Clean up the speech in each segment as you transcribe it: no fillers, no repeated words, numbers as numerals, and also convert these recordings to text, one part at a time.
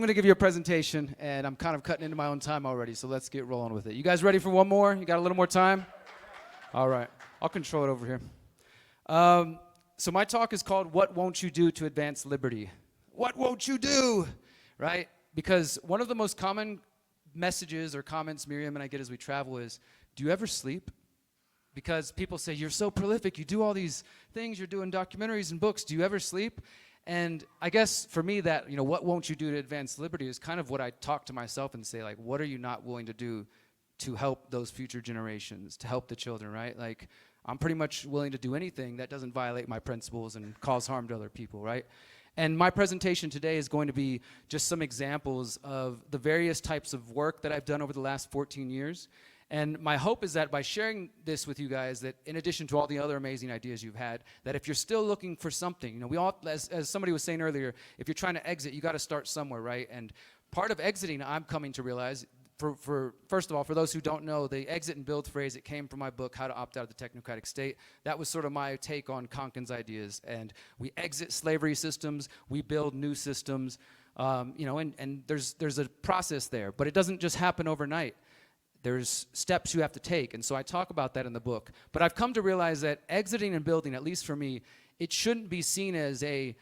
going to give you a presentation, and I'm kind of cutting into my own time already, so let's get rolling with it. You guys ready for one more? You got a little more time? All right. I'll control it over here. So my talk is called, What Won't You Do to Advance Liberty? What won't you do? Right? Because one of the most common messages or comments Miriam and I get as we travel is, do you ever sleep? Because people say, you're so prolific, you do all these things, you're doing documentaries and books, do you ever sleep? And I guess for me that, what won't you do to advance liberty is kind of what I talk to myself and say, like, what are you not willing to do to help those future generations, to help the children, right? Like, I'm pretty much willing to do anything that doesn't violate my principles and cause harm to other people, right? And my presentation today is going to be just some examples of the various types of work that I've done over the last 14 years. And my hope is that by sharing this with you guys, that in addition to all the other amazing ideas you've had, that if you're still looking for something, we all, as somebody was saying earlier, if you're trying to exit, you got to start somewhere, right? And part of exiting, I'm coming to realize, first of all, for those who don't know, the exit and build phrase, it came from my book, How to Opt Out of the Technocratic State. That was sort of my take on Konkin's ideas. And we exit slavery systems, we build new systems, and there's a process there. But it doesn't just happen overnight. There's steps you have to take, and so I talk about that in the book. But I've come to realize that exiting and building, at least for me, it shouldn't be seen as a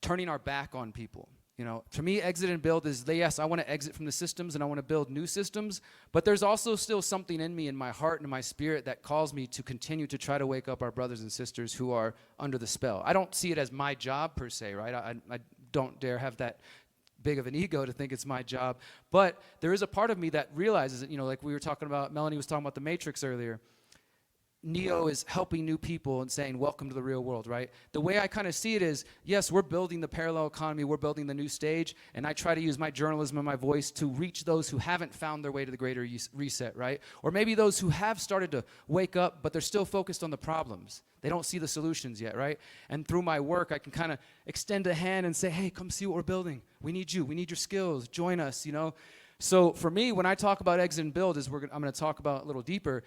turning our back on people. To me, exit and build is, yes, I want to exit from the systems and I want to build new systems, but there's also still something in me, in my heart and in my spirit, that calls me to continue to try to wake up our brothers and sisters who are under the spell. I don't see it as my job per se, right? I don't dare have that big of an ego to think it's my job, but there is a part of me that realizes that, like we were talking about, Melanie was talking about the Matrix earlier. Neo is helping new people and saying, welcome to the real world, right? The way I kind of see it is, yes, we're building the parallel economy, we're building the new stage, and I try to use my journalism and my voice to reach those who haven't found their way to the greater reset, right? Or maybe those who have started to wake up, but they're still focused on the problems. They don't see the solutions yet, right? And through my work, I can kind of extend a hand and say, hey, come see what we're building. We need you. We need your skills. Join us, So for me, when I talk about exit and build, I'm going to talk about a little deeper,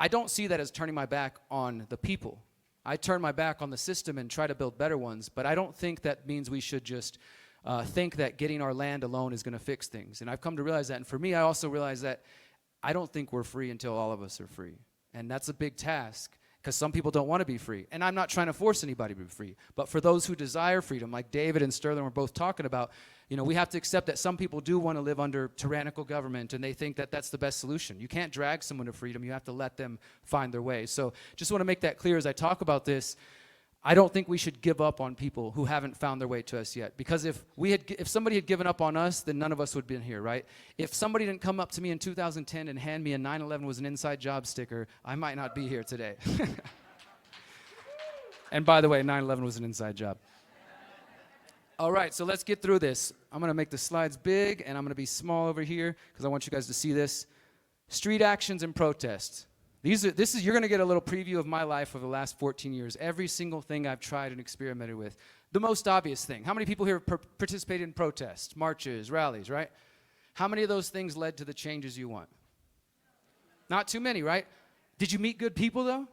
I don't see that as turning my back on the people. I turn my back on the system and try to build better ones, but I don't think that means we should just think that getting our land alone is going to fix things. And I've come to realize that. And for me, I also realize that I don't think we're free until all of us are free. And that's a big task, because some people don't want to be free. And I'm not trying to force anybody to be free. But for those who desire freedom, like David and Sterling were both talking about, we have to accept that some people do want to live under tyrannical government, and they think that that's the best solution. You can't drag someone to freedom. You have to let them find their way. So just want to make that clear as I talk about this. I don't think we should give up on people who haven't found their way to us yet. Because if somebody had given up on us, then none of us would have been here, right? If somebody didn't come up to me in 2010 and hand me a 9/11 was an inside job sticker, I might not be here today. And by the way, 9/11 was an inside job. All right, so let's get through this. I'm going to make the slides big, and I'm going to be small over here because I want you guys to see this. Street actions and protests. You're going to get a little preview of my life over the last 14 years. Every single thing I've tried and experimented with. The most obvious thing. How many people here participated in protests, marches, rallies, right? How many of those things led to the changes you want? Not too many, right? Did you meet good people, though?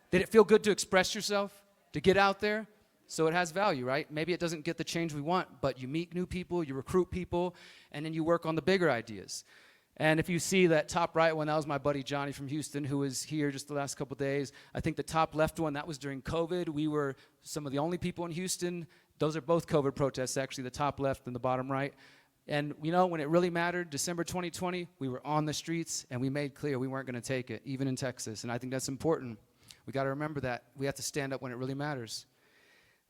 Did it feel good to express yourself, to get out there? So it has value, right? Maybe it doesn't get the change we want, but you meet new people, you recruit people, and then you work on the bigger ideas. And if you see that top right one, that was my buddy Johnny from Houston, who was here just the last couple days. I think the top left one, that was during COVID. We were some of the only people in Houston. Those are both COVID protests, actually, the top left and the bottom right. And when it really mattered, December 2020, we were on the streets, and we made clear we weren't going to take it, even in Texas. And I think that's important. We got to remember that. We have to stand up when it really matters.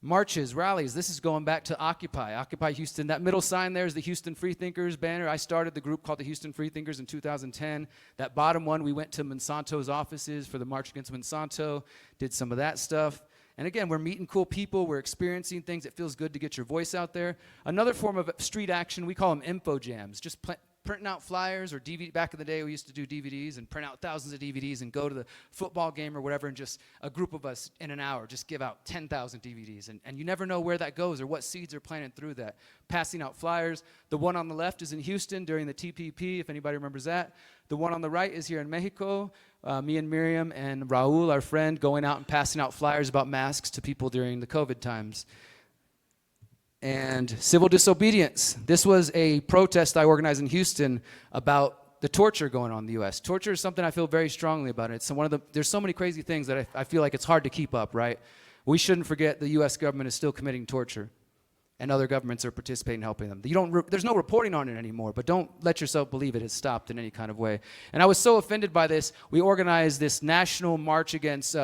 Marches, rallies, this is going back to Occupy Houston. That middle sign there is the Houston Freethinkers banner. I started the group called the Houston Freethinkers in 2010. That bottom one, we went to Monsanto's offices for the March Against Monsanto, did some of that stuff. And again, we're meeting cool people, we're experiencing things. It feels good to get your voice out there. Another form of street action, we call them info jams, just printing out flyers or DVD. Back in the day, we used to do DVDs and print out thousands of DVDs and go to the football game or whatever, and just a group of us in an hour just give out 10,000 DVDs. And you never know where that goes or what seeds are planted through that. Passing out flyers. The one on the left is in Houston during the TPP, if anybody remembers that. The one on the right is here in Mexico. Me and Miriam and Raul, our friend, going out and passing out flyers about masks to people during the COVID times. and civil disobedience. This was a protest I organized in Houston about the torture going on in the U.S. Torture is something I feel very strongly about. There's so many crazy things that I feel like it's hard to keep up, right? We shouldn't forget the U.S. government is still committing torture, and other governments are participating in helping them. There's no reporting on it anymore, but don't let yourself believe it has stopped in any kind of way. And I was so offended by this, we organized this national march against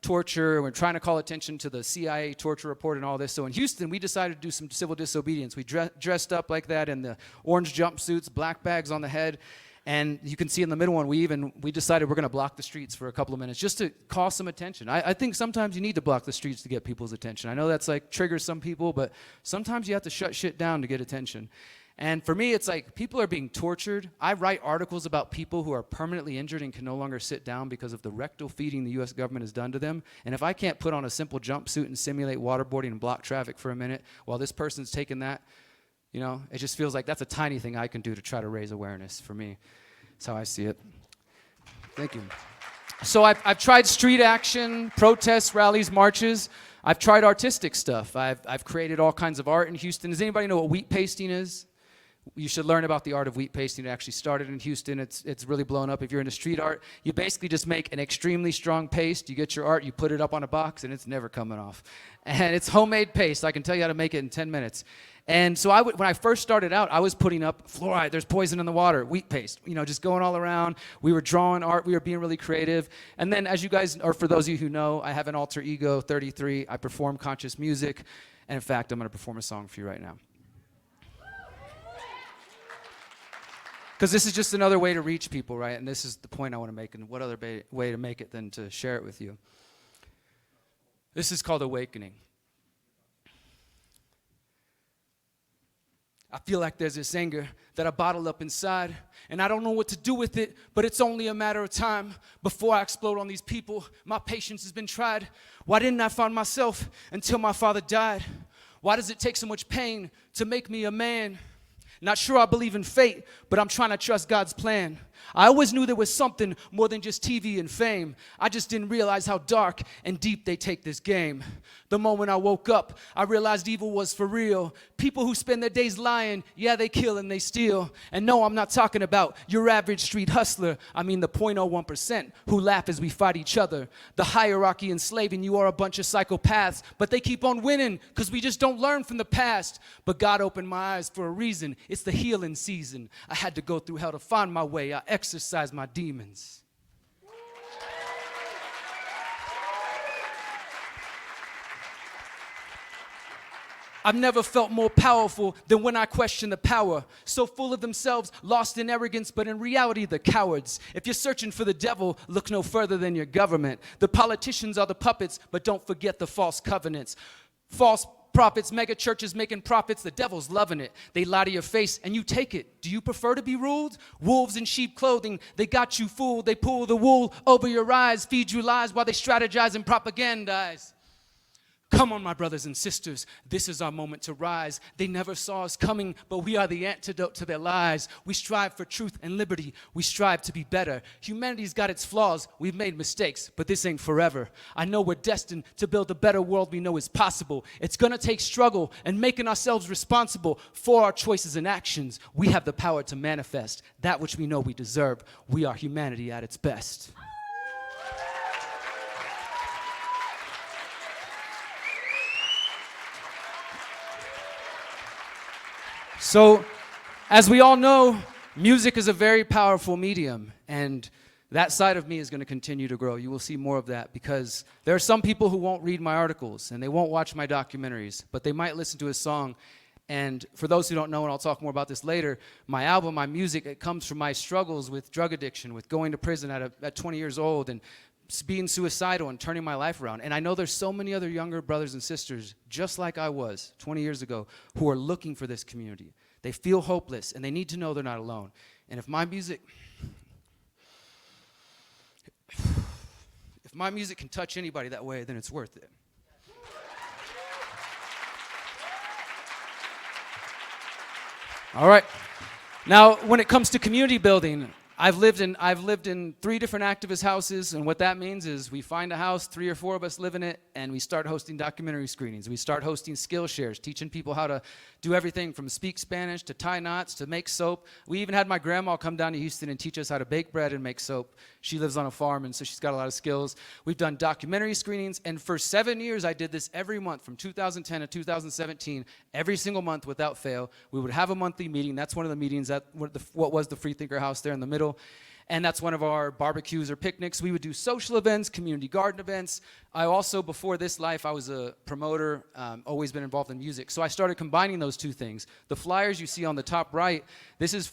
torture, and we're trying to call attention to the CIA torture report and all this. So in Houston, we decided to do some civil disobedience. We dressed up like that in the orange jumpsuits, black bags on the head, and you can see in the middle one, we decided we're going to block the streets for a couple of minutes just to call some attention. I think sometimes you need to block the streets to get people's attention. I know that's like triggers some people, but sometimes you have to shut shit down to get attention. And for me, it's like people are being tortured. I write articles about people who are permanently injured and can no longer sit down because of the rectal feeding the U.S. government has done to them. And if I can't put on a simple jumpsuit and simulate waterboarding and block traffic for a minute while this person's taking that, you know, it just feels like that's a tiny thing I can do to try to raise awareness for me. That's how I see it. Thank you. So I've tried street action, protests, rallies, marches. I've tried artistic stuff. I've created all kinds of art in Houston. Does anybody know what wheat pasting is? You should learn about the art of wheat pasting. It actually started in Houston. It's really blown up. If you're into street art, you basically just make an extremely strong paste. You get your art, you put it up on a box, and it's never coming off. And it's homemade paste. I can tell you how to make it in 10 minutes. And so when I first started out, I was putting up fluoride, there's poison in the water, wheat paste, you know, just going all around. We were drawing art, we were being really creative. And then as you guys, or for those of you who know, I have an alter ego, 33. I perform conscious music. And in fact, I'm going to perform a song for you right now. Because this is just another way to reach people, right? And this is the point I want to make. And what other way to make it than to share it with you? This is called Awakening. I feel like there's this anger that I bottle up inside, and I don't know what to do with it, but it's only a matter of time before I explode on these people. My patience has been tried. Why didn't I find myself until my father died? Why does it take so much pain to make me a man? Not sure I believe in fate, but I'm trying to trust God's plan. I always knew there was something more than just TV and fame. I just didn't realize how dark and deep they take this game. The moment I woke up, I realized evil was for real. People who spend their days lying, yeah, they kill and they steal. And no, I'm not talking about your average street hustler. I mean the 0.01% who laugh as we fight each other. The hierarchy enslaving you are a bunch of psychopaths, but they keep on winning because we just don't learn from the past. But God opened my eyes for a reason. It's the healing season. I had to go through hell to find my way. I exercise my demons. I've never felt more powerful than when I question the power. So full of themselves, lost in arrogance, but in reality, they're cowards. If you're searching for the devil, look no further than your government. The politicians are the puppets, but don't forget the false covenants. False prophets, mega churches making profits, the devil's loving it. They lie to your face and you take it. Do you prefer to be ruled? Wolves in sheep clothing, they got you fooled. They pull the wool over your eyes, feed you lies while they strategize and propagandize. Come on, my brothers and sisters, this is our moment to rise. They never saw us coming, but we are the antidote to their lies. We strive for truth and liberty. We strive to be better. Humanity's got its flaws. We've made mistakes, but this ain't forever. I know we're destined to build a better world we know is possible. It's gonna take struggle and making ourselves responsible for our choices and actions. We have the power to manifest that which we know we deserve. We are humanity at its best. So, as we all know, music is a very powerful medium, and that side of me is going to continue to grow. You will see more of that because there are some people who won't read my articles and they won't watch my documentaries, but they might listen to a song. And for those who don't know, and I'll talk more about this later, my album, my music, it comes from my struggles with drug addiction, with going to prison at 20 years old and being suicidal and turning my life around. And I know there's so many other younger brothers and sisters, just like I was 20 years ago, who are looking for this community. They feel hopeless, and they need to know they're not alone. And if my music can touch anybody that way, then it's worth it. All right. Now, when it comes to community building, I've lived in 3 different activist houses, and what that means is we find a house, 3 or 4 of us live in it, and we start hosting documentary screenings. We start hosting skill shares, teaching people how to do everything from speak Spanish to tie knots to make soap. We even had my grandma come down to Houston and teach us how to bake bread and make soap. She lives on a farm, and so she's got a lot of skills. We've done documentary screenings, and for 7 years I did this every month from 2010 to 2017, every single month without fail. We would have a monthly meeting. That's one of the meetings at what was the Freethinker House there in the middle. And that's one of our barbecues or picnics. We would do social events, community garden events. I also, before this life, I was a promoter, always been involved in music. So I started combining those 2 things. The flyers you see on the top right,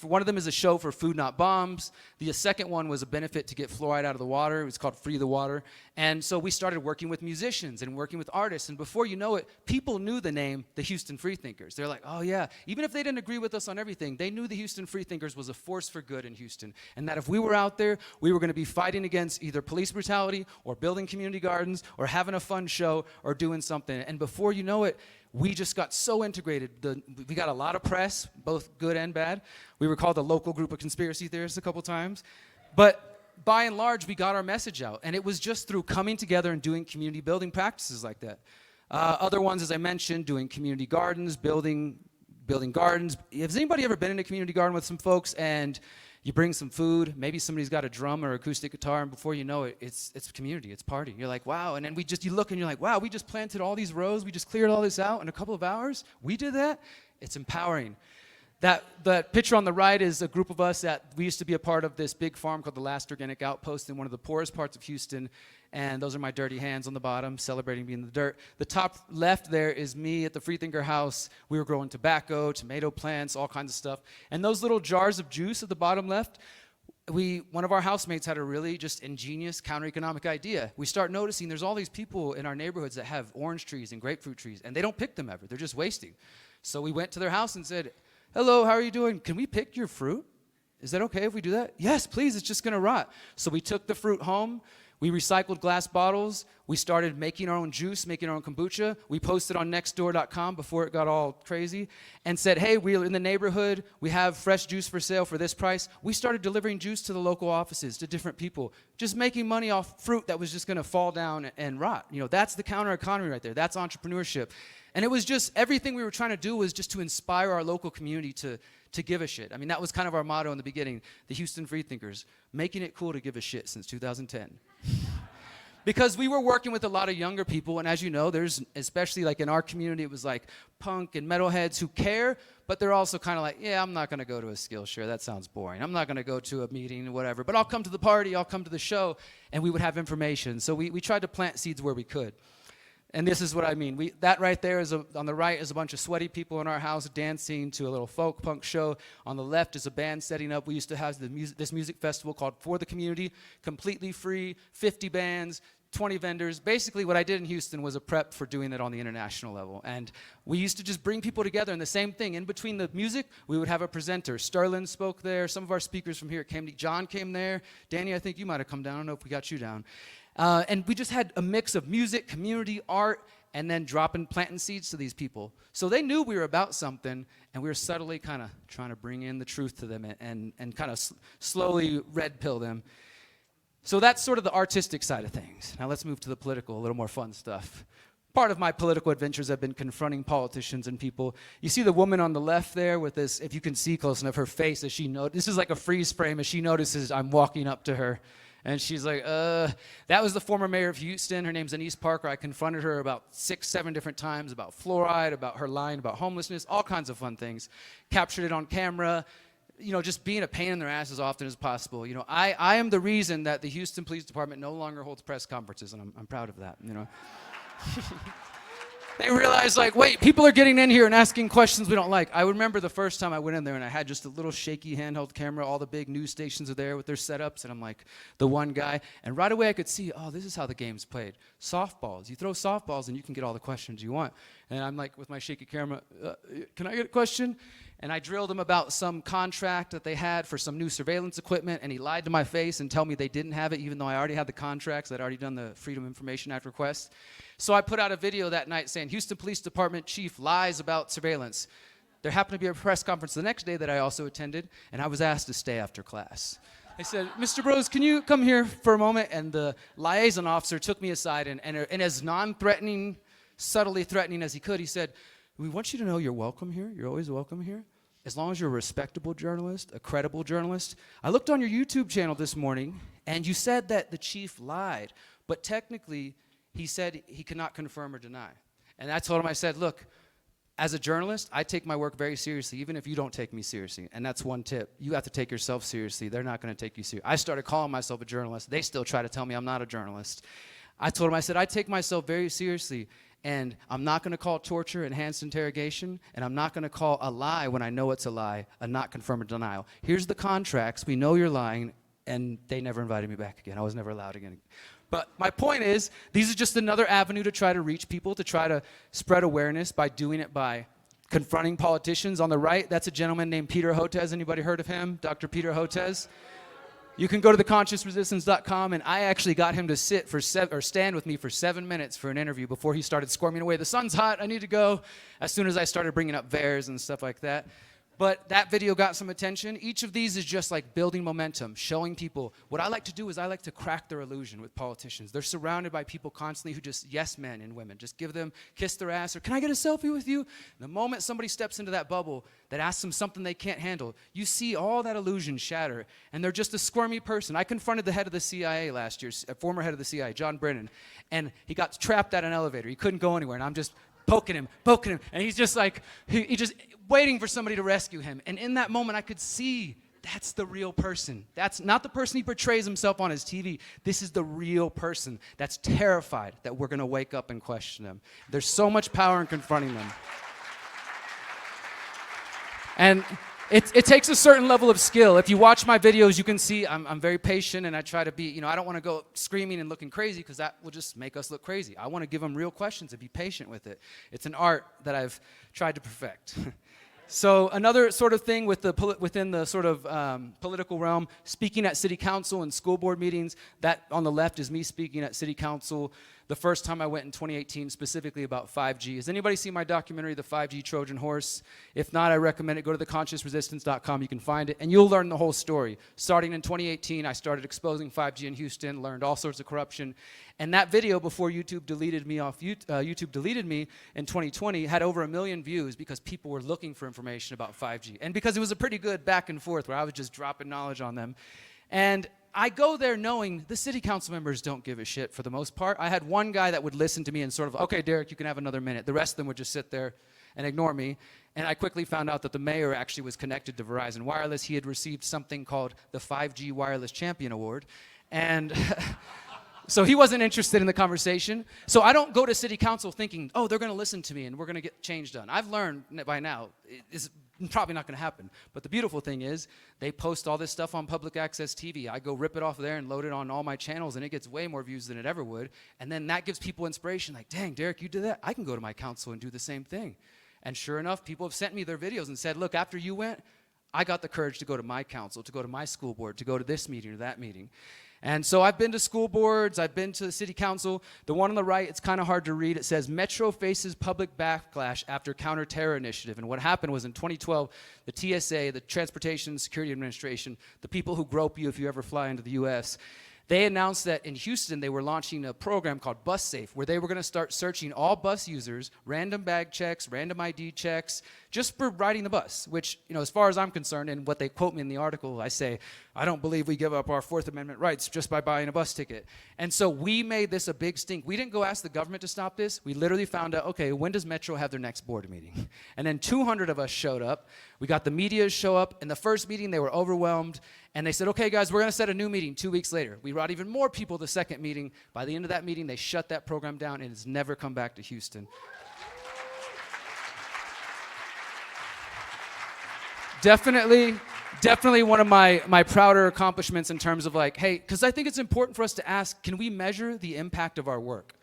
one of them is a show for Food Not Bombs. The second one was a benefit to get fluoride out of the water. It was called Free the Water. And so we started working with musicians and working with artists. And before you know it, people knew the name, the Houston Freethinkers. They're like, oh yeah. Even if they didn't agree with us on everything, they knew the Houston Freethinkers was a force for good in Houston. And that if we were out there, we were going to be fighting against either police brutality or building community gardens or having a fun show or doing something. And before you know it, we just got so integrated. We got a lot of press, both good and bad. We were called the local group of conspiracy theorists a couple times. But by and large, we got our message out. And it was just through coming together and doing community building practices like that. Other ones, as I mentioned, doing community gardens, building gardens. Has anybody ever been in a community garden with some folks and you bring some food, maybe somebody's got a drum or acoustic guitar, and before you know it, it's community, it's party. You're like, wow, and then you look and you're like, wow, we just planted all these rows, we just cleared all this out in a couple of hours? We did that? It's empowering. That picture on the right is a group of us we used to be a part of this big farm called the Last Organic Outpost in one of the poorest parts of Houston. And those are my dirty hands on the bottom, celebrating being in the dirt. The top left there is me at the Freethinker House. We were growing tobacco, tomato plants, all kinds of stuff. And those little jars of juice at the bottom left, one of our housemates had a really just ingenious counter-economic idea. We start noticing there's all these people in our neighborhoods that have orange trees and grapefruit trees, and they don't pick them ever. They're just wasting. So we went to their house and said, hello, how are you doing? Can we pick your fruit? Is that okay if we do that? Yes, please, it's just gonna rot. So we took the fruit home, we recycled glass bottles, we started making our own juice, making our own kombucha. We posted on nextdoor.com before it got all crazy and said, hey, we're in the neighborhood, we have fresh juice for sale for this price. We started delivering juice to the local offices, to different people, just making money off fruit that was just gonna fall down and rot. You know, that's the counter economy right there, that's entrepreneurship. And it was just, everything we were trying to do was just to inspire our local community to give a shit. I mean, that was kind of our motto in the beginning, the Houston Freethinkers, making it cool to give a shit since 2010. Because we were working with a lot of younger people, and as you know, there's, especially like in our community, it was like punk and metalheads who care, but they're also kind of like, yeah, I'm not gonna go to a Skillshare, that sounds boring. I'm not gonna go to a meeting, whatever, but I'll come to the party, I'll come to the show, and we would have information. So we tried to plant seeds where we could. And this is what I mean. That right there is on the right is a bunch of sweaty people in our house dancing to a little folk punk show. On the left is a band setting up. We used to have this music festival called For the Community, completely free, 50 bands, 20 vendors. Basically what I did in Houston was a prep for doing it on the international level. And we used to just bring people together, and the same thing. In between the music, we would have a presenter. Sterling spoke there. Some of our speakers from here came. John came there. Danny, I think you might have come down. I don't know if we got you down. And we just had a mix of music, community, art, and then planting seeds to these people. So they knew we were about something, and we were subtly kind of trying to bring in the truth to them and kind of slowly red pill them. So that's sort of the artistic side of things. Now let's move to the political, a little more fun stuff. Part of my political adventures have been confronting politicians and people. You see the woman on the left there with this, if you can see close enough, her face as she notices, this is like a freeze frame as she notices I'm walking up to her. And she's like, that was the former mayor of Houston. Her name's Anise Parker. I confronted her about 6, 7 different times about fluoride, about her lying about homelessness, all kinds of fun things. Captured it on camera. You know, just being a pain in their ass as often as possible. You know, I am the reason that the Houston Police Department no longer holds press conferences, and I'm proud of that, you know. They realized, like, wait, people are getting in here and asking questions we don't like. I remember the first time I went in there and I had just a little shaky handheld camera. All the big news stations are there with their setups, and I'm like the one guy. And right away I could see, oh, this is how the game's played. Softballs. You throw softballs and you can get all the questions you want. And I'm like, with my shaky camera, can I get a question? And I drilled him about some contract that they had for some new surveillance equipment, and he lied to my face and told me they didn't have it, even though I already had the contracts. I'd already done the Freedom of Information Act request. So I put out a video that night saying, Houston Police Department chief lies about surveillance. There happened to be a press conference the next day that I also attended, and I was asked to stay after class. I said, Mr. Broze, can you come here for a moment? And the liaison officer took me aside, and as non-threatening, subtly threatening as he could, he said, we want you to know you're welcome here. You're always welcome here. As long as you're a respectable journalist, a credible journalist. I looked on your YouTube channel this morning, and you said that the chief lied. But technically, he said he cannot confirm or deny. And I told him, I said, look, as a journalist, I take my work very seriously, even if you don't take me seriously. And that's one tip. You have to take yourself seriously. They're not going to take you seriously. I started calling myself a journalist. They still try to tell me I'm not a journalist. I told him, I said, I take myself very seriously. And I'm not going to call torture enhanced interrogation, and I'm not going to call a lie when I know it's a lie, a not confirm or denial. Here's the contracts. We know you're lying, and they never invited me back again. I was never allowed again. But my point is, these are just another avenue to try to reach people, to try to spread awareness by doing it by confronting politicians. On the right, that's a gentleman named Peter Hotez. Anybody heard of him? Dr. Peter Hotez? You can go to theconsciousresistance.com, and I actually got him to stand with me for 7 minutes for an interview before he started squirming away. The sun's hot, I need to go. As soon as I started bringing up VAERS and stuff like that. But that video got some attention. Each of these is just like building momentum, showing people. What I like to do is I like to crack their illusion with politicians. They're surrounded by people constantly who just yes men and women. Just give them, kiss their ass, or can I get a selfie with you? And the moment somebody steps into that bubble that asks them something they can't handle, you see all that illusion shatter, and they're just a squirmy person. I confronted the head of the CIA last year, a former head of the CIA, John Brennan, and he got trapped at an elevator. He couldn't go anywhere, and I'm just poking him, and he's just like, he just waiting for somebody to rescue him. And in that moment, I could see that's the real person. That's not the person he portrays himself on his TV. This is the real person that's terrified that we're going to wake up and question him. There's so much power in confronting them. And it takes a certain level of skill. If you watch my videos, you can see I'm very patient, and I try to be, I don't want to go screaming and looking crazy because that will just make us look crazy. I want to give them real questions and be patient with it. It's an art that I've tried to perfect. So another sort of thing within the sort of political realm, speaking at city council and school board meetings. That on the left is me speaking at city council the first time I went in 2018, specifically about 5G. Has anybody seen my documentary, The 5G Trojan Horse? If not, I recommend it. Go to theconsciousresistance.com. You can find it, and you'll learn the whole story. Starting in 2018, I started exposing 5G in Houston, learned all sorts of corruption. And that video, before YouTube deleted me in 2020, had over 1 million views because people were looking for information about 5G. And because it was a pretty good back and forth where I was just dropping knowledge on them. And I go there knowing the city council members don't give a shit for the most part. I had one guy that would listen to me and sort of, okay, Derrick, you can have another minute. The rest of them would just sit there and ignore me. And I quickly found out that the mayor actually was connected to Verizon Wireless. He had received something called the 5G Wireless Champion Award. And so he wasn't interested in the conversation. So I don't go to city council thinking, oh, they're going to listen to me and we're going to get change done. I've learned by now it's probably not going to happen. But the beautiful thing is they post all this stuff on public access TV. I go rip it off there and load it on all my channels, and it gets way more views than it ever would. And then that gives people inspiration, like, dang, Derrick, you did that? I can go to my council and do the same thing. And sure enough, people have sent me their videos and said, look, after you went, I got the courage to go to my council, to go to my school board, to go to this meeting or that meeting. And so I've been to school boards, I've been to the city council. The one on the right, it's kind of hard to read. It says, Metro faces public backlash after counter-terror initiative. And what happened was in 2012, the TSA, the Transportation Security Administration, the people who grope you if you ever fly into the US, they announced that in Houston, they were launching a program called Bus Safe, where they were going to start searching all bus users, random bag checks, random ID checks, just for riding the bus, which, as far as I'm concerned, and what they quote me in the article, I say, I don't believe we give up our Fourth Amendment rights just by buying a bus ticket. And so we made this a big stink. We didn't go ask the government to stop this. We literally found out, okay, when does Metro have their next board meeting? And then 200 of us showed up. We got the media to show up. In the first meeting, they were overwhelmed. And they said, okay, guys, we're going to set a new meeting 2 weeks later. We brought even more people to the second meeting. By the end of that meeting, they shut that program down, and it's never come back to Houston. Definitely one of my prouder accomplishments in terms of like, hey, because I think it's important for us to ask, can we measure the impact of our work?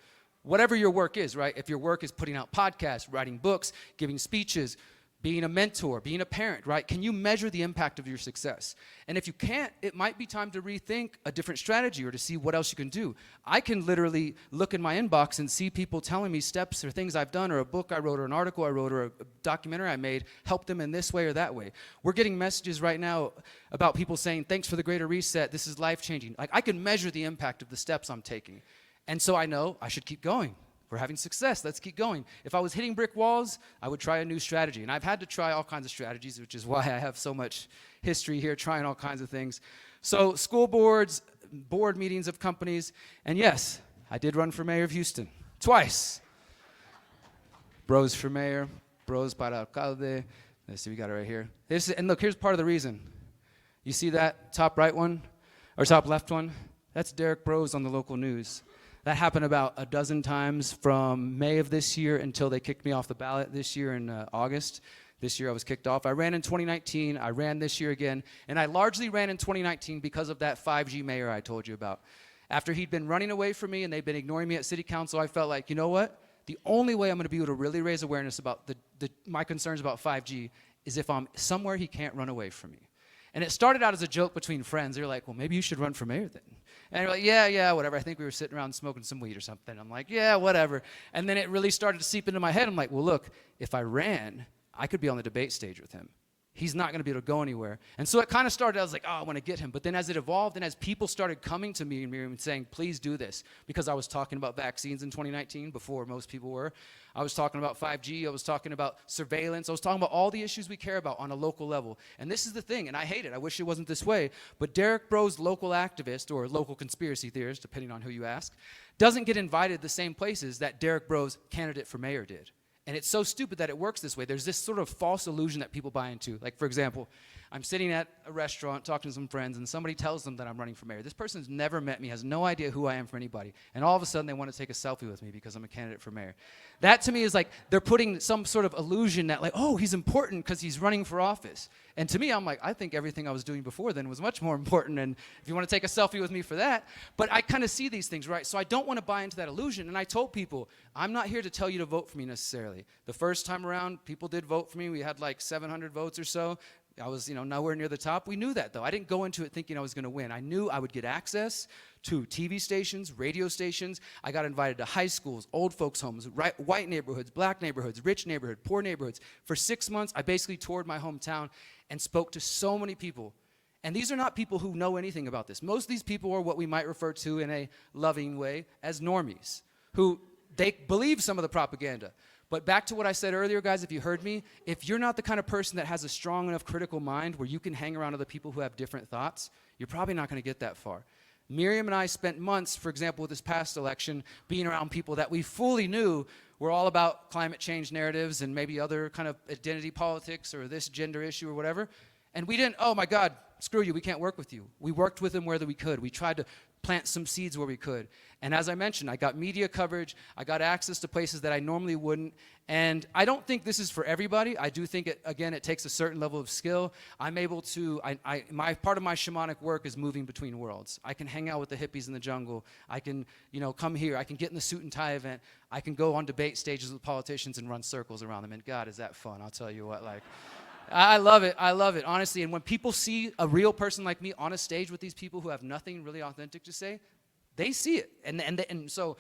Whatever your work is, right? If your work is putting out podcasts, writing books, giving speeches, being a mentor, being a parent, right? Can you measure the impact of your success? And if you can't, it might be time to rethink a different strategy or to see what else you can do. I can literally look in my inbox and see people telling me steps or things I've done or a book I wrote or an article I wrote or a documentary I made help them in this way or that way. We're getting messages right now about people saying, thanks for the greater reset, this is life-changing. Like, I can measure the impact of the steps I'm taking. And so I know I should keep going. We're having success, let's keep going. If I was hitting brick walls, I would try a new strategy. And I've had to try all kinds of strategies, which is why I have so much history here, trying all kinds of things. So school boards, board meetings of companies, and yes, I did run for mayor of Houston, twice. Broze for mayor, Broze para alcalde. Let's see, we got it right here. And look, here's part of the reason. You see that top right one, or top left one? That's Derrick Broze on the local news. That happened about a dozen times from May of this year until they kicked me off the ballot this year in August. This year I was kicked off. I ran in 2019. I ran this year again. And I largely ran in 2019 because of that 5G mayor I told you about. After he'd been running away from me and they'd been ignoring me at city council, I felt like, you know what? The only way I'm going to be able to really raise awareness about my concerns about 5G is if I'm somewhere he can't run away from me. And it started out as a joke between friends. They were like, well, maybe you should run for mayor then. And they were like, yeah, whatever. I think we were sitting around smoking some weed or something. I'm like, yeah, whatever. And then it really started to seep into my head. I'm like, well, look, if I ran, I could be on the debate stage with him. He's not going to be able to go anywhere. And so it kind of started, I was like, oh, I want to get him. But then as it evolved and as people started coming to me and Miriam and saying, please do this, because I was talking about vaccines in 2019 before most people were. I was talking about 5G. I was talking about surveillance. I was talking about all the issues we care about on a local level. And this is the thing, and I hate it. I wish it wasn't this way. But Derrick Broze, local activist or local conspiracy theorist, depending on who you ask, doesn't get invited the same places that Derrick Broze, candidate for mayor, did. And it's so stupid that it works this way. There's this sort of false illusion that people buy into. Like, for example, I'm sitting at a restaurant talking to some friends, and somebody tells them that I'm running for mayor. This person's never met me, has no idea who I am from anybody. And all of a sudden, they want to take a selfie with me because I'm a candidate for mayor. That, to me, is like they're putting some sort of illusion that, like, oh, he's important because he's running for office. And to me, I'm like, I think everything I was doing before then was much more important, and if you want to take a selfie with me for that. But I kind of see these things, right? So I don't want to buy into that illusion. And I told people, I'm not here to tell you to vote for me necessarily. The first time around, people did vote for me. We had like 700 votes or so. I was, nowhere near the top. We knew that, though. I didn't go into it thinking I was going to win. I knew I would get access to TV stations, radio stations. I got invited to high schools, old folks' homes, white neighborhoods, black neighborhoods, rich neighborhood, poor neighborhoods. For 6 months, I basically toured my hometown and spoke to so many people. And these are not people who know anything about this. Most of these people are what we might refer to in a loving way as normies, who they believe some of the propaganda. But back to what I said earlier, guys, if you heard me, if you're not the kind of person that has a strong enough critical mind where you can hang around other people who have different thoughts, you're probably not going to get that far. Miriam and I spent months, for example, with this past election, being around people that we fully knew were all about climate change narratives and maybe other kind of identity politics or this gender issue or whatever. And we didn't, oh my God, screw you, we can't work with you. We worked with them where we could. We tried to plant some seeds where we could. And as I mentioned, I got media coverage. I got access to places that I normally wouldn't. And I don't think this is for everybody. I do think, it takes a certain level of skill. I'm able to, part of my shamanic work is moving between worlds. I can hang out with the hippies in the jungle. I can, come here. I can get in the suit and tie event. I can go on debate stages with politicians and run circles around them. And God, is that fun? I'll tell you what, I love it, honestly. And when people see a real person like me on a stage with these people who have nothing really authentic to say, they see it. And so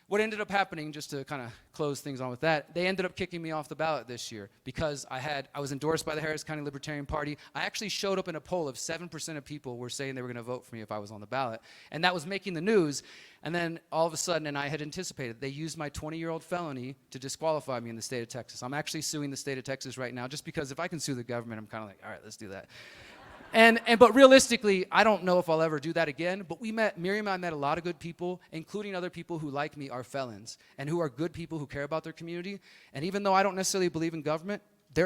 what ended up happening, just to kind of close things on with that, they ended up kicking me off the ballot this year because I was endorsed by the Harris County Libertarian Party. I actually showed up in a poll of 7% of people were saying they were going to vote for me if I was on the ballot. And that was making the news. And then all of a sudden, and I had anticipated, they used my 20-year-old felony to disqualify me in the state of Texas. I'm actually suing the state of Texas right now just because if I can sue the government, I'm kind of like, all right, let's do that. But realistically, I don't know if I'll ever do that again. But Miriam and I met a lot of good people, including other people who, like me, are felons and who are good people who care about their community. And even though I don't necessarily believe in government,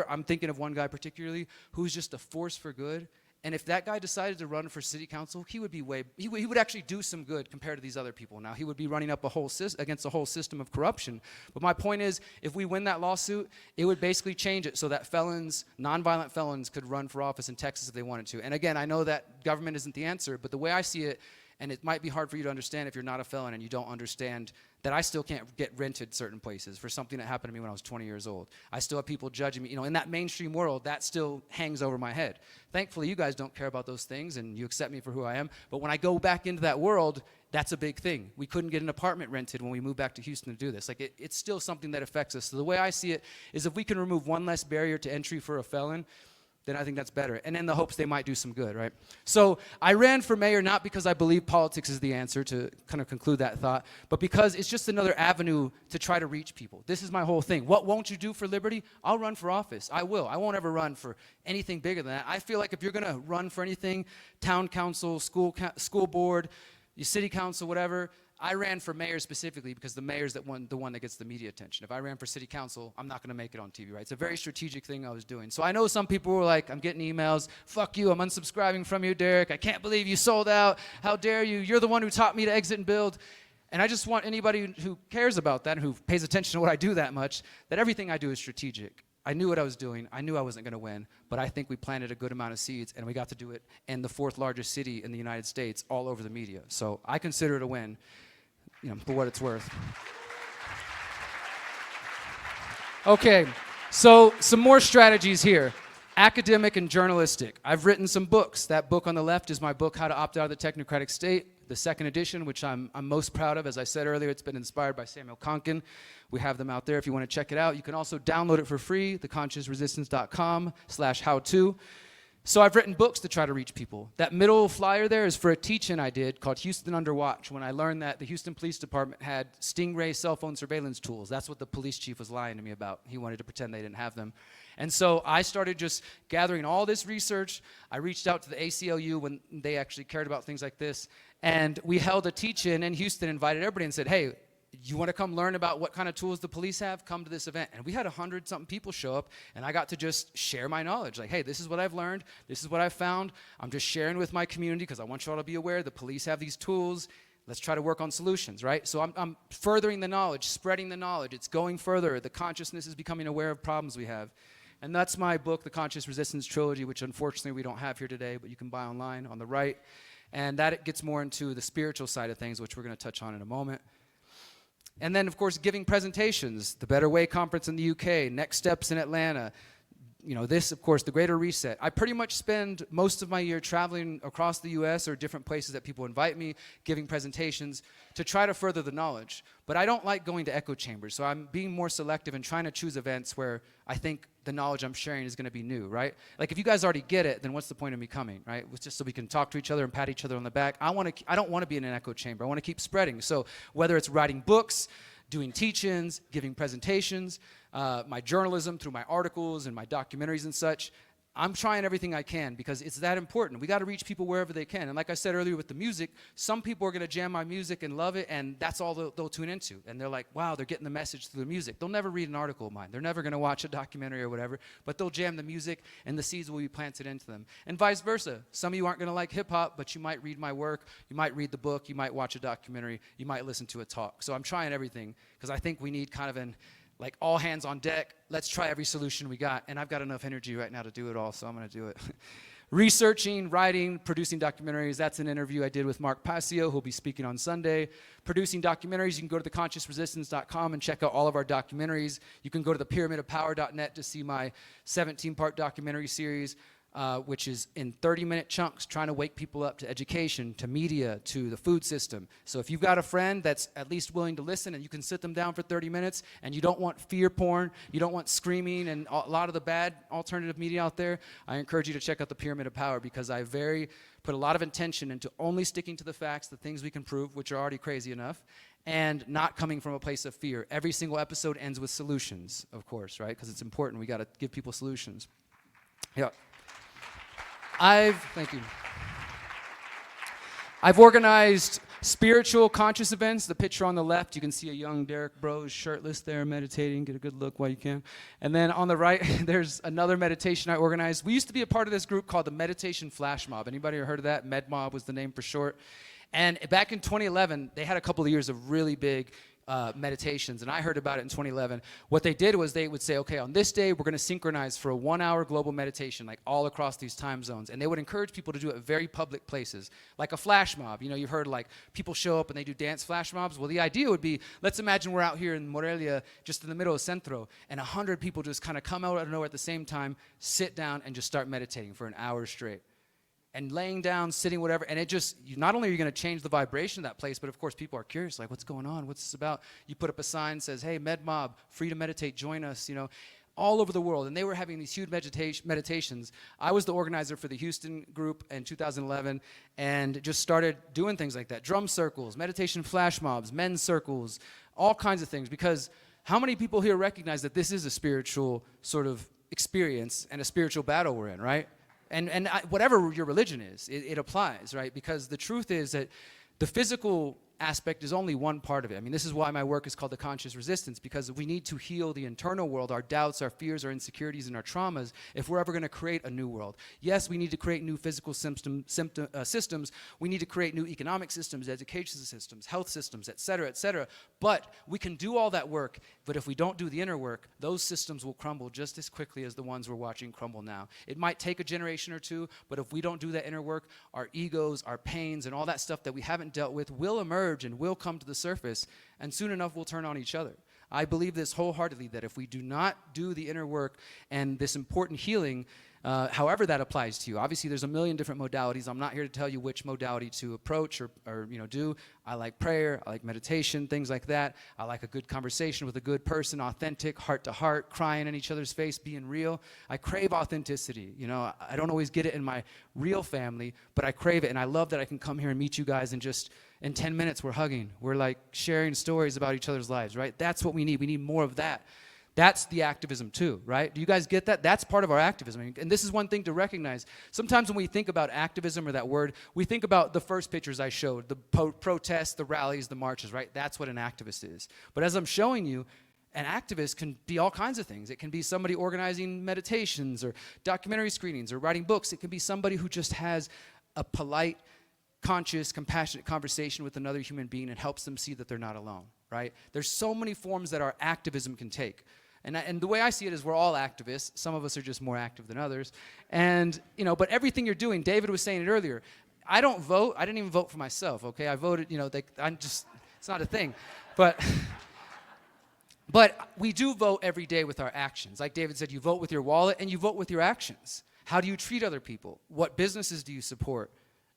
I'm thinking of one guy particularly who's just a force for good. And if that guy decided to run for city council, he would actually do some good compared to these other people. Now, he would be running up against a whole system of corruption. But my point is, if we win that lawsuit, it would basically change it so that nonviolent felons could run for office in Texas if they wanted to. And again, I know that government isn't the answer, but the way I see it, And it might be hard for you to understand if you're not a felon and you don't understand that I still can't get rented certain places for something that happened to me when I was 20 years old. I still have people judging me. You know, in that mainstream world, that still hangs over my head. Thankfully, you guys don't care about those things and you accept me for who I am. But when I go back into that world, that's a big thing. We couldn't get an apartment rented when we moved back to Houston to do this. Like, it's still something that affects us. So the way I see it is if we can remove one less barrier to entry for a felon, then I think that's better. And in the hopes they might do some good, right? So I ran for mayor not because I believe politics is the answer, to kind of conclude that thought, but because it's just another avenue to try to reach people. This is my whole thing. What won't you do for liberty? I'll run for office. I will. I won't ever run for anything bigger than that. I feel like if you're going to run for anything, town council, school board, your city council, whatever, I ran for mayor specifically because the mayor's the one that gets the media attention. If I ran for city council, I'm not going to make it on TV, right? It's a very strategic thing I was doing. So I know some people were like, I'm getting emails, fuck you, I'm unsubscribing from you, Derrick. I can't believe you sold out. How dare you? You're the one who taught me to exit and build. And I just want anybody who cares about that and who pays attention to what I do that much, that everything I do is strategic. I knew what I was doing. I knew I wasn't going to win, but I think we planted a good amount of seeds, and we got to do it in the 4th largest city in the United States, all over the media. So I consider it a win. You know, for what it's worth. Okay, so some more strategies here. Academic and journalistic. I've written some books. That book on the left is my book, How to Opt Out of the Technocratic State, the 2nd edition, which I'm most proud of. As I said earlier, it's been inspired by Samuel Konkin. We have them out there if you want to check it out. You can also download it for free, theconsciousresistance.com/how-to. So I've written books to try to reach people. That middle flyer there is for a teach-in I did called Houston Under Watch, when I learned that the Houston Police Department had Stingray cell phone surveillance tools. That's what the police chief was lying to me about. He wanted to pretend they didn't have them. And so I started just gathering all this research. I reached out to the ACLU when they actually cared about things like this. And we held a teach-in in Houston, invited everybody and said, hey, you want to come learn about what kind of tools the police have? Come to this event. And we had 100-something people show up, and I got to just share my knowledge. Like, hey, this is what I've learned. This is what I've found. I'm just sharing with my community because I want you all to be aware the police have these tools. Let's try to work on solutions, right? So I'm furthering the knowledge, spreading the knowledge. It's going further. The consciousness is becoming aware of problems we have. And that's my book, The Conscious Resistance Trilogy, which unfortunately we don't have here today, but you can buy online on the right. And that gets more into the spiritual side of things, which we're going to touch on in a moment. And then, of course, giving presentations, the Better Way Conference in the UK, Next Steps in Atlanta. You know, this, of course, the Greater Reset. I pretty much spend most of my year traveling across the U.S. or different places that people invite me, giving presentations to try to further the knowledge. But I don't like going to echo chambers, so I'm being more selective and trying to choose events where I think the knowledge I'm sharing is going to be new, right? Like, if you guys already get it, then what's the point of me coming, right? It's just so we can talk to each other and pat each other on the back. I don't want to be in an echo chamber. I want to keep spreading. So whether it's writing books, doing teach-ins, giving presentations, my journalism through my articles and my documentaries and such, I'm trying everything I can because it's that important. We got to reach people wherever they can. And like I said earlier with the music, some people are going to jam my music and love it, and that's all they'll tune into. And they're like, wow, they're getting the message through the music. They'll never read an article of mine. They're never going to watch a documentary or whatever, but they'll jam the music, and the seeds will be planted into them. And vice versa. Some of you aren't going to like hip-hop, but you might read my work, you might read the book, you might watch a documentary, you might listen to a talk. So I'm trying everything because I think we need kind of like all hands on deck, let's try every solution we got. And I've got enough energy right now to do it all, so I'm going to do it. Researching, writing, producing documentaries. That's an interview I did with Mark Passio, who'll be speaking on Sunday. Producing documentaries, you can go to theconsciousresistance.com and check out all of our documentaries. You can go to thepyramidofpower.net to see my 17-part documentary series. Which is in 30-minute chunks, trying to wake people up to education, to media, to the food system. So if you've got a friend that's at least willing to listen and you can sit them down for 30 minutes and you don't want fear porn, you don't want screaming and a lot of the bad alternative media out there, I encourage you to check out the Pyramid of Power because I put a lot of intention into only sticking to the facts, the things we can prove, which are already crazy enough, and not coming from a place of fear. Every single episode ends with solutions, of course, right? Because it's important. We got to give people solutions. Yeah. Thank you. I've organized spiritual conscious events. The picture on the left, you can see a young Derrick Broze shirtless there meditating. Get a good look while you can. And then on the right, there's another meditation I organized. We used to be a part of this group called the Meditation Flash Mob. Anybody ever heard of that? MedMob was the name for short. And back in 2011, they had a couple of years of really big meditations, and I heard about it in 2011. What they did was they would say, okay, on this day, we're going to synchronize for a 1-hour global meditation, like all across these time zones. And they would encourage people to do it at very public places, like a flash mob. You know, you've heard like people show up and they do dance flash mobs. Well, the idea would be, let's imagine we're out here in Morelia, just in the middle of Centro, and 100 people just kind of come out of nowhere at the same time, sit down, and just start meditating for an hour straight. And laying down, sitting, whatever, and it just, not only are you going to change the vibration of that place, but of course people are curious, like, what's going on? What's this about? You put up a sign that says, hey, Med Mob, free to meditate, join us, you know, all over the world. And they were having these huge meditations. I was the organizer for the Houston group in 2011 and just started doing things like that. Drum circles, meditation flash mobs, men's circles, all kinds of things. Because how many people here recognize that this is a spiritual sort of experience and a spiritual battle we're in, right? And whatever your religion is, it applies, right? Because the truth is that the physical aspect is only one part of it. I mean, this is why my work is called The Conscious Resistance, because we need to heal the internal world, our doubts, our fears, our insecurities, and our traumas, if we're ever going to create a new world. Yes, we need to create new physical systems. We need to create new economic systems, education systems, health systems, et cetera, but we can do all that work, but if we don't do the inner work, those systems will crumble just as quickly as the ones we're watching crumble now. It might take a generation or two, but if we don't do that inner work, our egos, our pains, and all that stuff that we haven't dealt with will emerge and will come to the surface, and soon enough we'll turn on each other. I believe this wholeheartedly, that if we do not do the inner work and this important healing, however that applies to you. Obviously, there's a million different modalities. I'm not here to tell you which modality to approach or do. I like prayer, I like meditation, things like that. I like a good conversation with a good person, authentic, heart to heart, crying in each other's face, being real. I crave authenticity. You know, I don't always get it in my real family, but I crave it, and I love that I can come here and meet you guys and just in 10 minutes we're hugging. We're like sharing stories about each other's lives, right? That's what we need. We need more of that. That's the activism too, right? Do you guys get that? That's part of our activism. And this is one thing to recognize. Sometimes when we think about activism or that word, we think about the first pictures I showed, the protests, the rallies, the marches, right? That's what an activist is. But as I'm showing you, an activist can be all kinds of things. It can be somebody organizing meditations or documentary screenings or writing books. It can be somebody who just has a polite, conscious, compassionate conversation with another human being and helps them see that they're not alone, right? There's so many forms that our activism can take. And the way I see it is we're all activists. Some of us are just more active than others. And, but everything you're doing, David was saying it earlier, I don't vote. I didn't even vote for myself, okay? I voted, it's not a thing. But we do vote every day with our actions. Like David said, you vote with your wallet and you vote with your actions. How do you treat other people? What businesses do you support?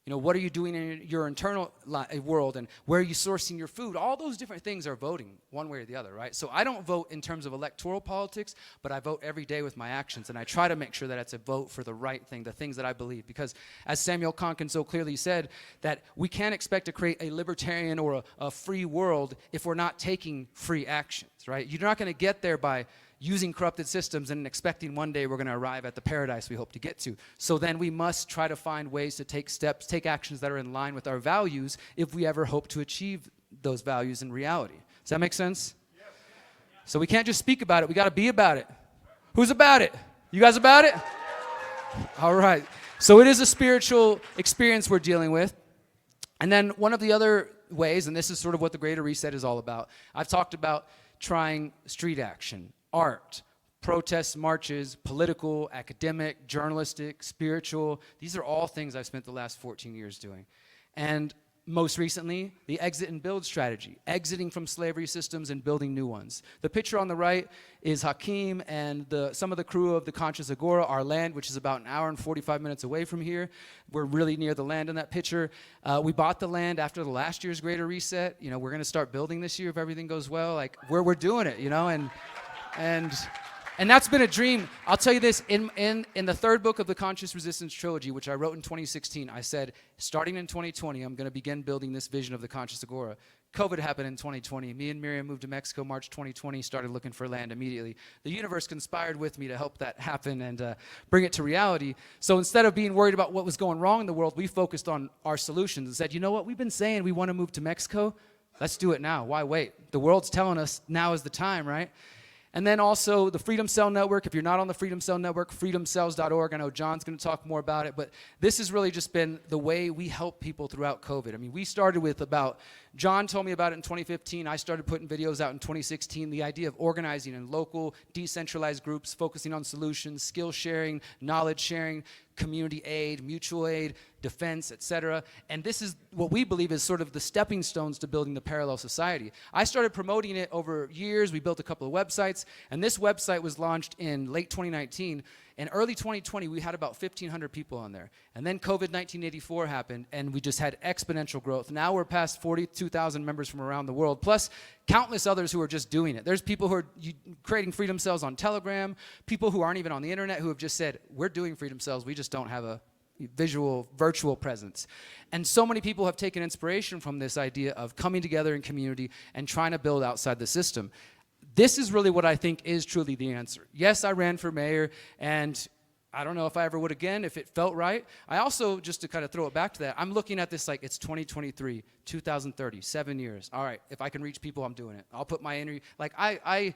What are you doing in your internal world, and where are you sourcing your food? All those different things are voting one way or the other, right? So I don't vote in terms of electoral politics, but I vote every day with my actions, and I try to make sure that it's a vote for the right thing, the things that I believe. Because as Samuel Konkin so clearly said, that we can't expect to create a libertarian or a free world if we're not taking free actions, right? You're not going to get there by using corrupted systems and expecting one day we're going to arrive at the paradise we hope to get to. So then we must try to find ways to take steps, take actions that are in line with our values if we ever hope to achieve those values in reality. Does that make sense? Yes. So we can't just speak about it. We got to be about it. Who's about it? You guys about it? All right. So it is a spiritual experience we're dealing with. And then one of the other ways, and this is sort of what the Greater Reset is all about, I've talked about trying street action, art, protests, marches, political, academic, journalistic, spiritual. These are all things I've spent the last 14 years doing. And most recently, the exit and build strategy, exiting from slavery systems and building new ones. The picture on the right is Hakeem and some of the crew of the Conscious Agora, our land, which is about an hour and 45 minutes away from here. We're really near the land in that picture. We bought the land after the last year's Greater Reset. We're going to start building this year if everything goes well. Like, we're doing it, And that's been a dream. I'll tell you this, in the third book of the Conscious Resistance Trilogy, which I wrote in 2016, I said, starting in 2020, I'm going to begin building this vision of the Conscious Agora. COVID happened in 2020. Me and Miriam moved to Mexico March 2020, started looking for land immediately. The universe conspired with me to help that happen and bring it to reality. So instead of being worried about what was going wrong in the world, we focused on our solutions and said, you know what, we've been saying we want to move to Mexico. Let's do it now. Why wait? The world's telling us now is the time, right? And then also the Freedom Cell Network. If you're not on the Freedom Cell Network, freedomcells.org. I know John's going to talk more about it, but this has really just been the way we help people throughout COVID. I mean, we started with John told me about it in 2015. I started putting videos out in 2016. The idea of organizing in local, decentralized groups, focusing on solutions, skill sharing, knowledge sharing, community aid, mutual aid, defense, etc. And this is what we believe is sort of the stepping stones to building the parallel society. I started promoting it over years. We built a couple of websites, and this website was launched in late 2019. In early 2020, we had about 1,500 people on there. And then COVID-19 '84 happened, and we just had exponential growth. Now we're past 42,000 members from around the world, plus countless others who are just doing it. There's people who are creating Freedom Cells on Telegram, people who aren't even on the internet who have just said, we're doing Freedom Cells, we just don't have a virtual presence. And so many people have taken inspiration from this idea of coming together in community and trying to build outside the system. This is really what I think is truly the answer. Yes, I ran for mayor, and I don't know if I ever would again, if it felt right. I also, just to kind of throw it back to that, I'm looking at this like it's 2023, 2030, 7 years. All right, if I can reach people, I'm doing it. I'll put my energy, like I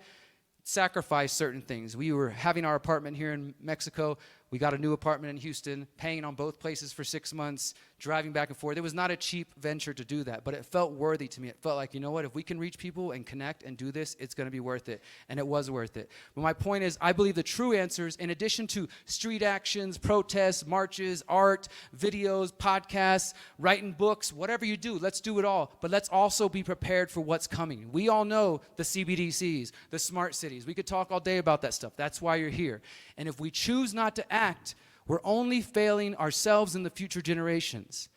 sacrifice certain things. We were having our apartment here in Mexico. We got a new apartment in Houston, paying on both places for 6 months, driving back and forth. It was not a cheap venture to do that, but it felt worthy to me. It felt like, you know what, if we can reach people and connect and do this, it's going to be worth it. And it was worth it. But my point is, I believe the true answers, in addition to street actions, protests, marches, art, videos, podcasts, writing books, whatever you do, let's do it all. But let's also be prepared for what's coming. We all know the CBDCs, the smart cities. We could talk all day about that stuff. That's why you're here. And if we choose not to act, we're only failing ourselves and the future generations.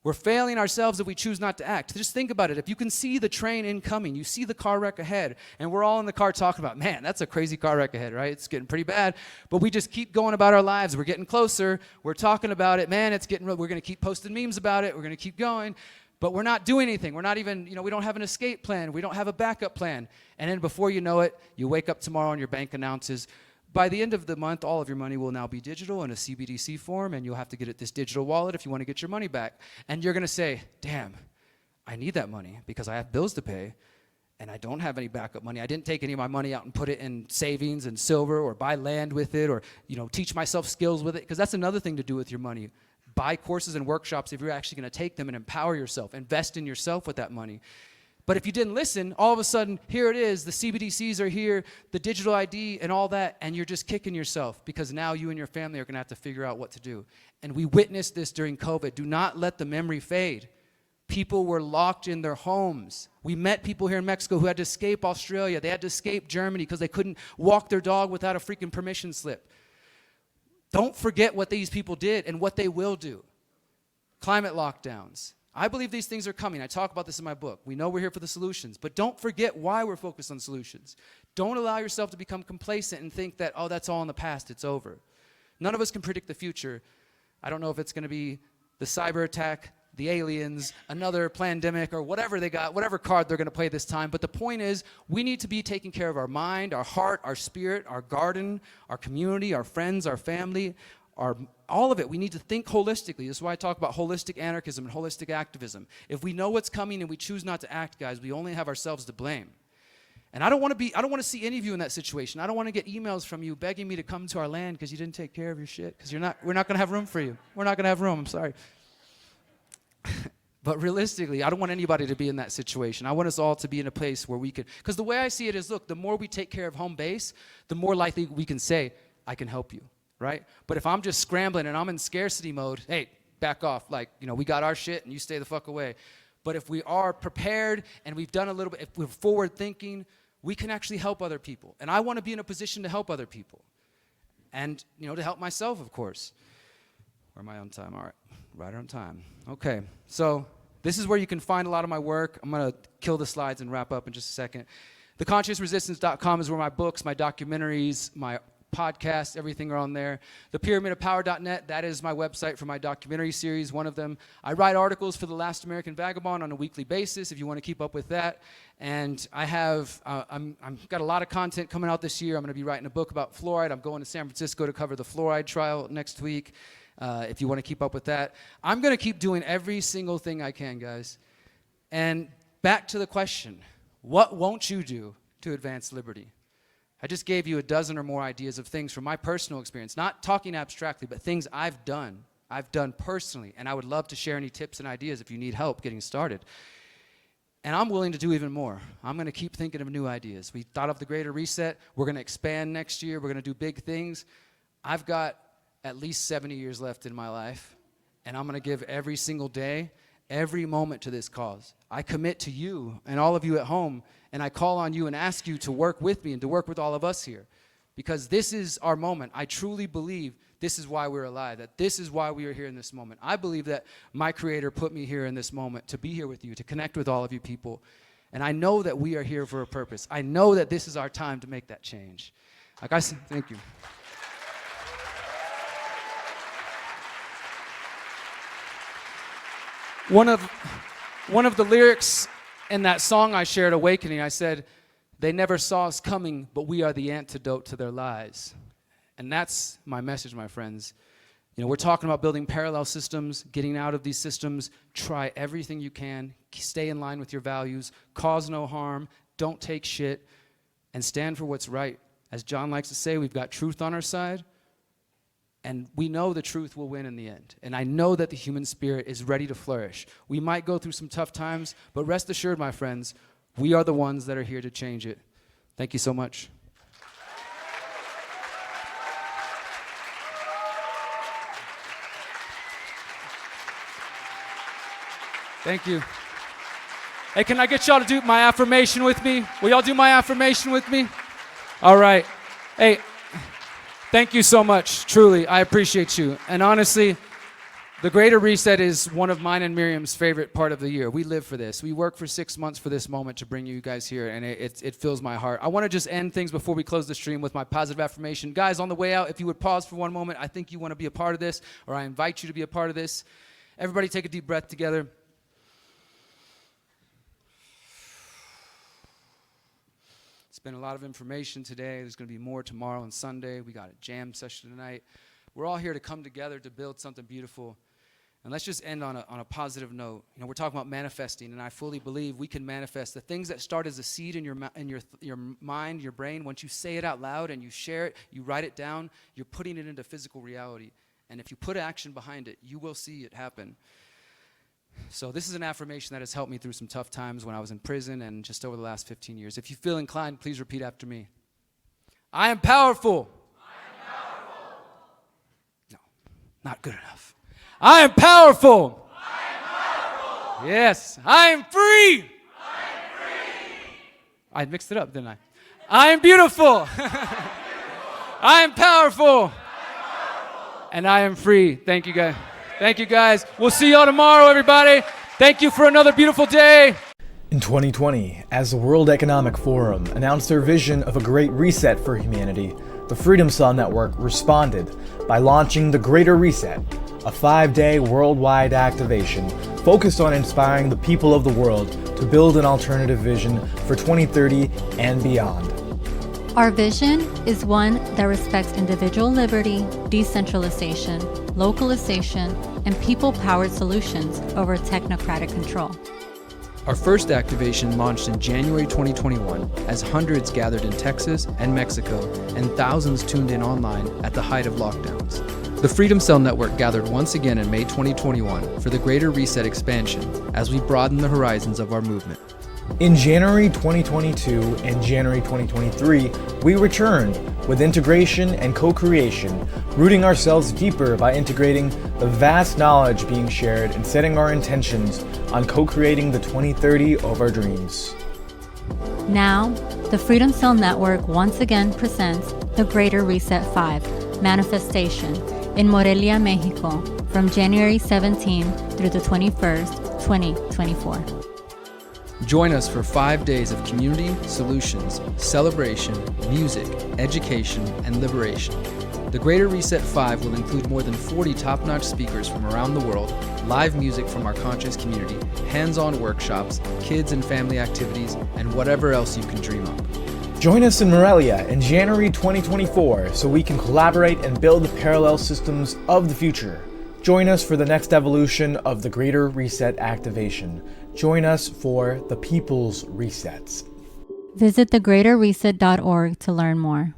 We're failing ourselves if we choose not to act. Just think about it. If you can see the train incoming, you see the car wreck ahead, and we're all in the car talking about, man, that's a crazy car wreck ahead, right? It's getting pretty bad. But we just keep going about our lives. We're getting closer. We're talking about it. Man, we're going to keep posting memes about it. We're going to keep going. But we're not doing anything. We're not even, we don't have an escape plan. We don't have a backup plan. And then before you know it, you wake up tomorrow and your bank announces, by the end of the month, all of your money will now be digital in a CBDC form, and you'll have to get it this digital wallet if you want to get your money back. And you're going to say, damn, I need that money because I have bills to pay, and I don't have any backup money. I didn't take any of my money out and put it in savings and silver or buy land with it or teach myself skills with it, because that's another thing to do with your money. Buy courses and workshops if you're actually going to take them and empower yourself. Invest in yourself with that money. But if you didn't listen, all of a sudden, here it is, the CBDCs are here, the digital ID and all that, and you're just kicking yourself because now you and your family are going to have to figure out what to do. And we witnessed this during COVID. Do not let the memory fade. People were locked in their homes. We met people here in Mexico who had to escape Australia. They had to escape Germany because they couldn't walk their dog without a freaking permission slip. Don't forget what these people did and what they will do. Climate lockdowns. I believe these things are coming. I talk about this in my book. We know we're here for the solutions, but don't forget why we're focused on solutions. Don't allow yourself to become complacent and think that, oh, that's all in the past, it's over. None of us can predict the future. I don't know if it's going to be the cyber attack, the aliens, another pandemic, or whatever they got, whatever card they're going to play this time. But the point is, we need to be taking care of our mind, our heart, our spirit, our garden, our community, our friends, our family, all of it. We need to think holistically. This is why I talk about holistic anarchism and holistic activism. If we know what's coming and we choose not to act, guys, we only have ourselves to blame. And I don't want to see any of you in that situation. I don't want to get emails from you begging me to come to our land because you didn't take care of your shit, because we're not going to have room for you. We're not going to have room. I'm sorry. But realistically, I don't want anybody to be in that situation. I want us all to be in a place where we could, because the way I see it is, look, the more we take care of home base, the more likely we can say, I can help you. Right? But if I'm just scrambling and I'm in scarcity mode, hey, back off. Like, we got our shit and you stay the fuck away. But if we are prepared and we've done a little bit, if we're forward thinking, we can actually help other people. And I want to be in a position to help other people. And, to help myself, of course. Where am I on time? All right. Right on time. Okay. So this is where you can find a lot of my work. I'm going to kill the slides and wrap up in just a second. TheConsciousResistance.com is where my books, my documentaries, my podcasts, everything are on there. ThePyramidOfPower.net, that is my website for my documentary series, one of them. I write articles for The Last American Vagabond on a weekly basis if you want to keep up with that. And I have, I've got a lot of content coming out this year. I'm going to be writing a book about fluoride. I'm going to San Francisco to cover the fluoride trial next week, if you want to keep up with that. I'm going to keep doing every single thing I can, guys. And back to the question, what won't you do to advance liberty? I just gave you a dozen or more ideas of things from my personal experience, not talking abstractly, but things I've done personally, and I would love to share any tips and ideas if you need help getting started. And I'm willing to do even more. I'm going to keep thinking of new ideas. We thought of the Greater Reset. We're going to expand next year. We're going to do big things. I've got at least 70 years left in my life, and I'm going to give every single day, every moment to this cause. I commit to you and all of you at home, and I call on you and ask you to work with me and to work with all of us here, because this is our moment. I truly believe this is why we're alive, that this is why we are here in this moment. I believe that my Creator put me here in this moment to be here with you, to connect with all of you people. And I know that we are here for a purpose. I know that this is our time to make that change. Like I said, thank you. One of the lyrics in that song I shared, Awakening, I said, "They never saw us coming, but we are the antidote to their lies." And that's my message, my friends. You know, we're talking about building parallel systems, getting out of these systems. Try everything you can. Stay in line with your values. Cause no harm. Don't take shit. And stand for what's right. As John likes to say, we've got truth on our side. And we know the truth will win in the end. And I know that the human spirit is ready to flourish. We might go through some tough times, but rest assured, my friends, we are the ones that are here to change it. Thank you so much. Thank you. Hey, can I get y'all to do my affirmation with me? Will y'all do my affirmation with me? All right. Hey, thank you so much. Truly, I appreciate you. And honestly, the Greater Reset is one of mine and Miriam's favorite part of the year. We live for this. We work for 6 months for this moment to bring you guys here, and it fills my heart. I want to just end things before we close the stream with my positive affirmation. Guys, on the way out, if you would pause for one moment, I think you want to be a part of this, or I invite you to be a part of this. Everybody take a deep breath together. It's been a lot of information today. There's going to be more tomorrow and Sunday. We got a jam session tonight. We're all here to come together to build something beautiful. And let's just end on a positive note. You know, we're talking about manifesting, and I fully believe we can manifest the things that start as a seed in your mind, your brain. Once you say it out loud and you share it, you write it down, you're putting it into physical reality. And if you put action behind it, you will see it happen. So this is an affirmation that has helped me through some tough times when I was in prison and just over the last 15 years. If you feel inclined, please repeat after me. I am powerful. I am powerful. No, not good enough. I am powerful. I am powerful. Yes, I am free. I am free. I mixed it up, didn't I? I am beautiful. I am powerful. And I am free. Thank you, guys. Thank you, guys. We'll see y'all tomorrow, everybody. Thank you for another beautiful day. In 2020, as the World Economic Forum announced their vision of a great reset for humanity, the Freedom Cell Network responded by launching the Greater Reset, a 5-day worldwide activation focused on inspiring the people of the world to build an alternative vision for 2030 and beyond. Our vision is one that respects individual liberty, decentralization, localization, and people-powered solutions over technocratic control. Our first activation launched in January 2021 as hundreds gathered in Texas and Mexico and thousands tuned in online at the height of lockdowns. The Freedom Cell Network gathered once again in May 2021 for the Greater Reset expansion as we broaden the horizons of our movement. In January 2022 and January 2023, we returned with integration and co-creation, rooting ourselves deeper by integrating the vast knowledge being shared and setting our intentions on co-creating the 2030 of our dreams. Now, the Freedom Cell Network once again presents the Greater Reset 5 Manifestation in Morelia, Mexico, from January 17 through the 21st, 2024. Join us for 5 days of community, solutions, celebration, music, education, and liberation. The Greater Reset 5 will include more than 40 top-notch speakers from around the world, live music from our conscious community, hands-on workshops, kids and family activities, and whatever else you can dream of. Join us in Morelia in January 2024 so we can collaborate and build the parallel systems of the future. Join us for the next evolution of the Greater Reset activation. Join us for the People's Resets. Visit thegreaterreset.org to learn more.